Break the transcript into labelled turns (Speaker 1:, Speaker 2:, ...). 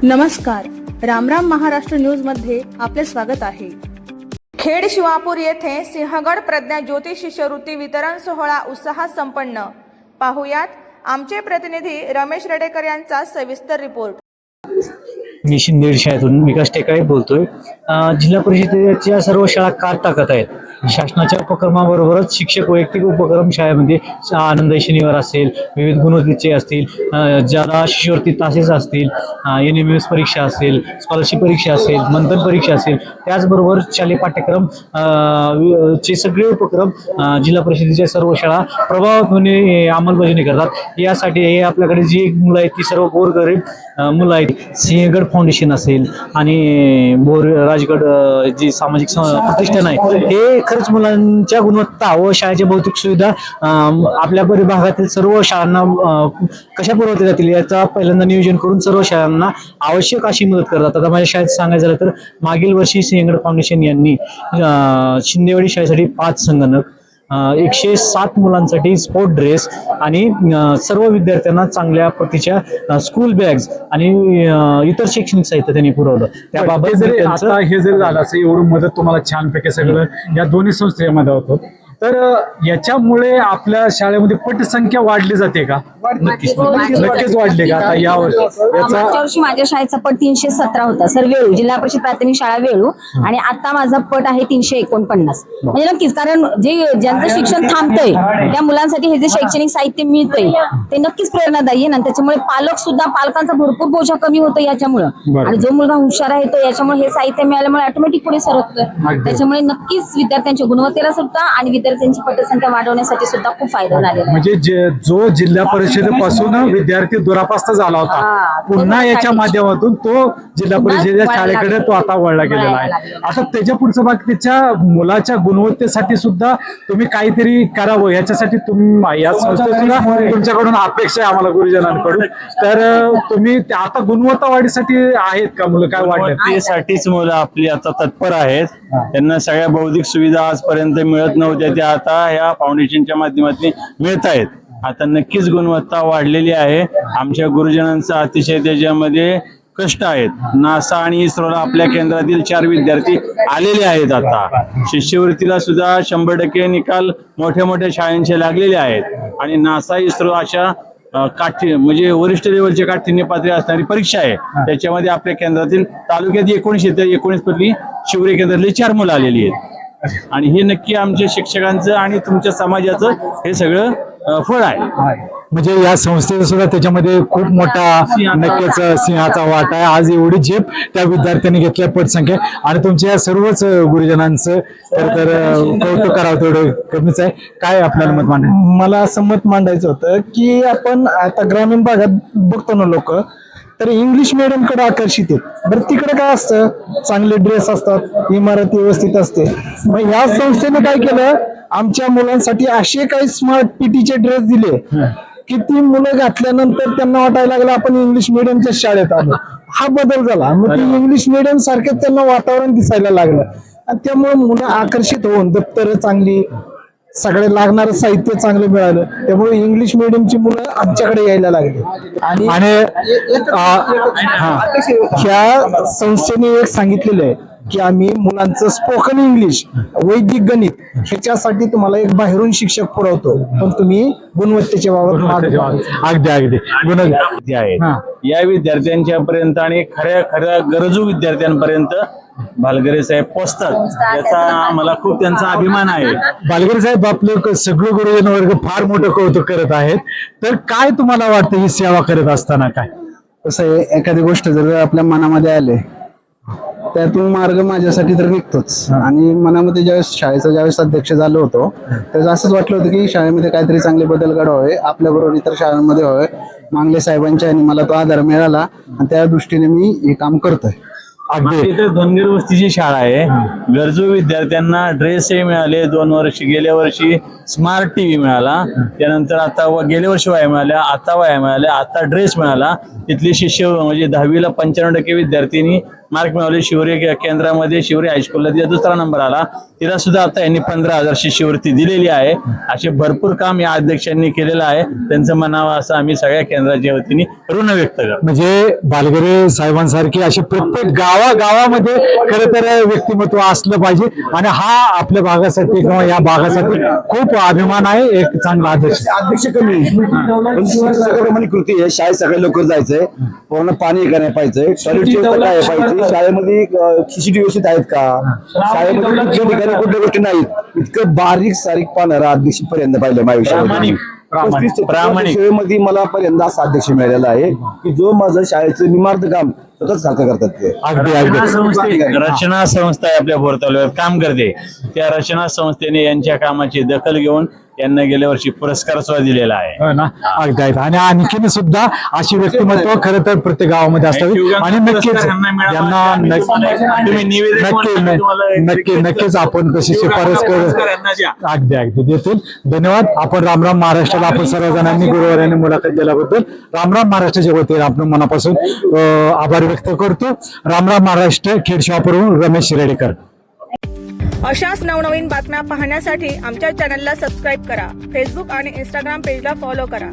Speaker 1: नमस्कार, रामराम महाराष्ट्र न्यूज मध्ये आपले स्वागत आहे। खेड शिवापूर येथे सिंहगड प्रज्ञा ज्योती शिष्यवृत्ती वितरण सोहळा उत्साहात संपन्न। पाहुयात आमचे प्रतिनिधी रमेश रेडेकर यांचा सविस्तर रिपोर्ट।
Speaker 2: मी शिंदे शाळेतून विकास टेकाळे बोलतोय। जिल्हा परिषदेच्या सर्व शाळा काट टाकत आहेत। शासनाच्या उपक्रमाबरोबरच शिक्षक वैयक्तिक उपक्रम शाळेमध्ये आनंद शनिवार असेल, विविध गुणवत्तेचे असतील, ज्यादा शिष्यवृत्ती तासेस असतील, NMS परीक्षा असेल, स्कॉलरशिप परीक्षा असेल, मंथन परीक्षा असेल, त्याचबरोबर शालेय पाठ्यक्रम चे सगळे उपक्रम जिल्हा परिषदेच्या सर्व शाळा प्रभावीपणे अंमलबजावणी करतात। यासाठी आपल्याकडे जी मुलं आहेत ती सर्व गोरगरीब मुलं आहेत। सिंहगड फाउंडेशन असेल आणि बोर राजगड जी सामाजिक प्रतिष्ठान आहे, हे खरंच मुलांच्या गुणवत्ता व शाळेच्या भौतिक सुविधा आपल्या परिभागातील सर्व शाळांना कशा पुरवता जातील याचा पहिल्यांदा नियोजन करून सर्व शाळांना आवश्यक अशी मदत करतात। आता माझ्या शाळेत सांगायचं झालं तर मागील वर्षी सिंहगड फाउंडेशन यांनी शिंदेवाडी शाळेसाठी 5 संगणक, 107 मुलांसाठी स्पोर्ट ड्रेस आणि सर्व विद्यार्थ्यांना चांगल्या प्रतीच्या स्कूल बॅग्स आणि इतर शैक्षणिक साहित्य त्यांनी पुरवलं। त्याबाबत
Speaker 3: आता हे जर झालं असं एवढं मदत तुम्हाला छानपैकी सगळं या दोन्ही संस्थेमध्ये होतो, तर याच्यामुळे आपल्या शाळेमध्ये पटसंख्या वाढली जाते का? नक्कीच वाढली का? आता
Speaker 4: मागच्या वर्षी माझ्या शाळेचा पट 317 होता सर, वेळू जिल्हा परिषद प्राथमिक शाळा वेळू, आणि आता माझा पट आहे 349। म्हणजे नक्कीच, कारण जे ज्यांचं शिक्षण थांबतंय त्या मुलांसाठी हे जे शैक्षणिक साहित्य मिळतंय ते नक्कीच प्रेरणादायी आहे, आणि त्याच्यामुळे पालकांचा भरपूर बोजा कमी होतो याच्यामुळे, आणि जो मुलगा हुशार आहे तो याच्यामुळे हे साहित्य मिळाल्यामुळे ऑटोमॅटिक पुढे सरकतोय। त्याच्यामुळे नक्कीच विद्यार्थ्यांच्या गुणवत्तेला सुद्धा आणि विद्यार्थ्यांची पटसंख्या वाढवण्यासाठी सुद्धा खूप फायदा झालेला आहे।
Speaker 3: म्हणजे जो जिल्हा परिषदेपासून विद्यार्थी दुरापास्त झाला होता, पुन्हा याच्या माध्यमातून तो जिल्हा परिषदेच्या शाळेकडे तो आता वळला गेलेला आहे। आता त्याच्या पुढचा भाग त्याच्या मुलाच्या गुणवत्तेसाठी सुद्धा तुम्ही काहीतरी करावं, याच्यासाठी तुम्ही या संस्थेत सुद्धा तुमच्याकडून अपेक्षा आहे आम्हाला गुरुजनांकडून, तर तुम्ही आता गुणवत्ता वाढीसाठी आहेत का मुलं? काय वाढले
Speaker 5: त्यासाठीच मुलं आपली आता तत्पर आहेत। त्यांना सगळ्या बौद्धिक सुविधा आजपर्यंत मिळत नव्हत्या, त्या आता ह्या फाउंडेशनच्या माध्यमातून मिळत आहेत। आता नक्कीच गुणवत्ता वाढलेली आहे। आमच्या गुरुजनांचा अतिशय त्याच्यामध्ये कष्ट आहेत। नासा आणि इस्रोला आपल्या केंद्रातील 4 विद्यार्थी आलेले आहेत। आता शिष्यवृत्तीला सुद्धा 100% निकाल मोठ्या मोठ्या शाळांचे लागलेले आहेत, आणि नासा इस्रो अशा म्हणजे वरिष्ठ लेवलची काठिण्य पातळी असणारी परीक्षा आहे। त्याच्यामध्ये आपल्या केंद्रातील तालुक्यात 19 पैकी शिवरे केंद्रातली 4 मुलं आलेली आहेत, आणि हे नक्की आमच्या शिक्षकांचं आणि तुमच्या समाजाचं हे सगळं फळ आहे।
Speaker 3: म्हणजे या संस्थेचा सुद्धा त्याच्यामध्ये खूप मोठा नक्कीच सिंहाचा वाटा आहे। आज एवढी झेप त्या विद्यार्थ्यांनी घेतल्या पटसंख्या, आणि तुमच्या या सर्वच गुरुजनांचं तर कौतुक करावं तेवढं कमीच आहे। काय आपल्याला मत मांडायचं?
Speaker 6: मला असं मत मांडायचं होतं की आपण आता ग्रामीण भागात बघतो ना लोक, तर इंग्लिश मीडियम कडे आकर्षित आहेत। बरं, तिकडे काय असतं, चांगले ड्रेस असतात, इमारत व्यवस्थित असते। मग ह्या संस्थेने काय केलं, आमच्या मुलांसाठी असे काही स्मार्ट पीटीचे ड्रेस दिले की ती मुलं घातल्यानंतर त्यांना वाटायला लागलं आपण इंग्लिश मीडियमच्या शाळेत आलो। हा बदल झाला, मग ती इंग्लिश मीडियम सारखं त्यांना वातावरण दिसायला लागलं, आणि त्यामुळे मुलं आकर्षित होऊन दप्तर चांगली, सगळे लागणारं साहित्य चांगलं मिळालं, त्यामुळे इंग्लिश मीडियमची मुलं आमच्याकडे यायला लागली। आणि ह्या संस्थेने एक सांगितलेलं आहे की आम्ही मुलांचं स्पोकन इंग्लिश, वैदिक गणित ह्याच्यासाठी तुम्हाला एक बाहेरून शिक्षक पुरवतो, पण तुम्ही गुणवत्तेच्या बाबत
Speaker 3: अगदी
Speaker 5: विद्यार्थी आहेत। या विद्यार्थ्यांच्या पर्यंत आणि खऱ्या गरजू विद्यार्थ्यांपर्यंत भालगरे साहेब पोचतात, याचा मला खूप त्यांचा अभिमान आहे।
Speaker 3: भालगरे साहेब आपलं सगळं गुरुजन वर्ग फार मोठं कौतुक करत आहेत, तर काय तुम्हाला वाटतं ही सेवा करत असताना? काय
Speaker 6: कसं आहे, एखादी गोष्ट जर आपल्या मनामध्ये आले त्यातून मार्ग माझ्यासाठी तर निघतोच, आणि मनामध्ये ज्यावेळेस अध्यक्ष झालो होतो त्यावेळेस असंच वाटलं होतं की शाळेमध्ये काहीतरी चांगले बदल घडावे, आपल्याबरोबर इतर शाळांमध्ये व्हावे। मांगले साहेबांच्या आणि मला तो आधार मिळाला, आणि त्या दृष्टीने मी हे काम करतोय।
Speaker 5: इथे धनगर वस्तीची शाळा आहे। गरजू विद्यार्थ्यांना ड्रेसही मिळाले। 2 वर्ष गेल्या वर्षी स्मार्ट टीव्ही मिळाला, त्यानंतर आता गेल्या वर्षी वह्या मिळाल्या, आता वह्या मिळाल्या, आता ड्रेस मिळाला। तिथली शिष्य म्हणजे 10वीला 95% विद्यार्थ्यांनी मार्क मिळवले. शिवरी केंद्रामध्ये शिवरी हायस्कूलला तिचा दुसरा नंबर आला. तिला सुद्धा आता यांनी 15,000 शिष्यवृत्ती दिलेली आहे. असे भरपूर काम या अध्यक्षांनी केलेलं आहे. त्यांचं म्हणावं असं आम्ही सगळ्या केंद्राच्या वतीने ऋण व्यक्त करतो.
Speaker 3: म्हणजे बालगरे साहेबांसारखे असे प्रत्येक गावागावामध्ये खरं तर व्यक्तिमत्व असलं पाहिजे आणि हा आपल्या भागासाठी किंवा या भागासाठी खूप अभिमान आहे. एक चांगला अध्यक्ष
Speaker 7: अध्यक्ष कमी सगळं कृती आहे. शाळेत सगळे लोक जायचंय, पूर्ण पाणी का नाही पाहिजे, टॉयलेटची व्यवस्था काय पाहिजे, शाळेमध्ये खिचडी व्यवस्थित आहेत का, शाळेमध्ये कुठल्या ठिकाणी कुठल्या गोष्टी नाहीत. इतकं बारीक सारीक पाहणारा अध्यक्ष पर्यंत पाहिलं माझ्या
Speaker 5: प्रामाणिक.
Speaker 7: शाळेमध्ये मला पर्यंत असा अध्यक्ष मिळालेला आहे की जो माझं शाळेचं निमार्थ काम स्वतःच सारखं करतात ते.
Speaker 5: रचना संस्था आहे आपल्या भोर तालुक्यात काम करते. त्या रचना संस्थेने यांच्या कामाची दखल घेऊन यांना गेल्या वर्षी पुरस्कार सुद्धा दिलेला आहे.
Speaker 3: हो ना, अगदी आहेत. आणि आणखीन सुद्धा अशी व्यक्तिमत्व खरं तर प्रत्येक गावामध्ये असावी आणि नक्कीच यांना नक्कीच आपण तशी शिफारस करू. अगदी देतील. धन्यवाद. आपण रामराम महाराष्ट्राला आपण सर्वजणांनी गुरुवारांनी मुलाखत दिल्याबद्दल रामराम महाराष्ट्राच्या वतीने आपण मनापासून आभार व्यक्त करतो. रामराम महाराष्ट्र, खेड शिवापूरहून रमेश शिरेडकर.
Speaker 1: अशाच नवनवीन बातम्या पाहण्यासाठी आमच्या चॅनलला सबस्क्राईब करा. फेसबुक आणि इंस्टाग्राम पेजला फॉलो करा.